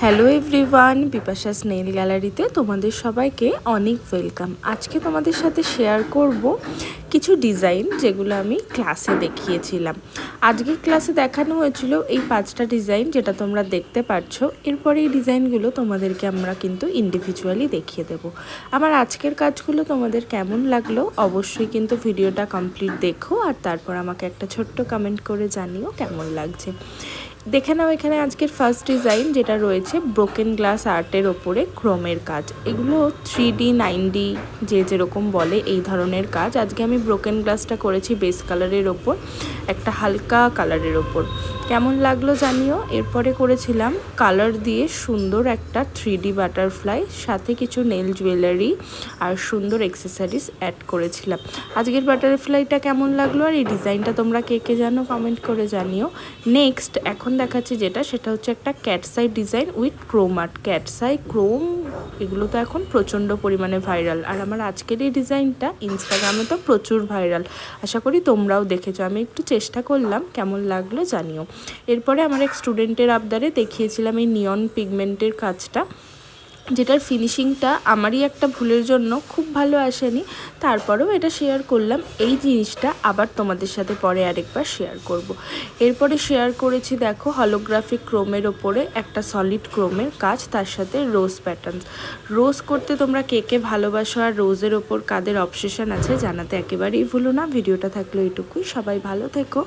Hello everyone, Bipasha's nail গ্যালারিতে তোমাদের সবাইকে অনেক ওয়েলকাম। আজকে তোমাদের সাথে শেয়ার করব কিছু ডিজাইন যেগুলো আমি ক্লাসে দেখিয়েছিলাম। আজকে ক্লাসে দেখানো হয়েছিল এই 5টা ডিজাইন যেটা তোমরা দেখতে পাচ্ছ। এরপরে এই ডিজাইনগুলো তোমাদেরকে আমরা কিন্তু ইন্ডিভিজুয়ালি দেখিয়ে দেব। আমার আজকের কাজগুলো তোমাদের কেমন লাগলো অবশ্যই কিন্তু ভিডিওটা কমপ্লিট দেখো, আর তারপর আমাকে একটা ছোট্ট কমেন্ট করে জানিও কেমন লাগছে। দেখে নাও এখানে আজকের ফার্স্ট ডিজাইন যেটা রয়েছে ব্রোকেন গ্লাস আর্টের ওপরে ক্রোমের কাজ। এগুলো 3D 9D যে যেরকম বলে এই ধরনের কাজ। আজকে আমি ব্রোকেন গ্লাসটা করেছি বেস কালারের ওপর, একটা হালকা কালারের ওপর। কেমন লাগলো জানিও। এরপরে করেছিলাম কালার দিয়ে সুন্দর একটা 3D বাটারফ্লাই, সাথে কিছু নেল জুয়েলারি আর সুন্দর অ্যাক্সেসরিজ অ্যাড করেছিলাম। আজকের বাটারফ্লাইটা কেমন লাগলো আর এই ডিজাইনটা তোমরা কে কে জানো কমেন্ট করে জানিও। নেক্সট এখন দেখাচ্ছি যেটা, সেটা হচ্ছে একটা cat's eye design with Chrome art. Cat's eye Chrome এগুলো তো এখন প্রচণ্ড পরিমাণে ভাইরাল, আর আমার আজকের এই ডিজাইনটা ইনস্টাগ্রামে তো প্রচুর ভাইরাল। আশা করি তোমরাও দেখেছো। আমি একটু চেষ্টা করলাম, কেমন লাগলো জানিও। এরপরে আমার এক স্টুডেন্টের আবদারে দেখিয়েছিলাম এই নিয়ন পিগমেন্টের কাজটা, যেটার ফিনিশিংটা আমারই একটা ভুলের জন্য খুব ভালো আসেনি। তারপরেও এটা শেয়ার করলাম। এই জিনিসটা আবার তোমাদের সাথে পরে আরেকবার শেয়ার করব। এরপরে শেয়ার করেছি দেখো হলোগ্রাফিক ক্রোমের ওপরে একটা সলিড ক্রোমের কাজ, তার সাথে রোজ প্যাটার্ন। রোজ করতে তোমরা কে কে ভালোবাসো আর রোজের ওপর কাদের অবসেশন আছে জানাতে একেবারেই ভুলো না। ভিডিওটা থাকলো এইটুকুই, সবাই ভালো থেকো।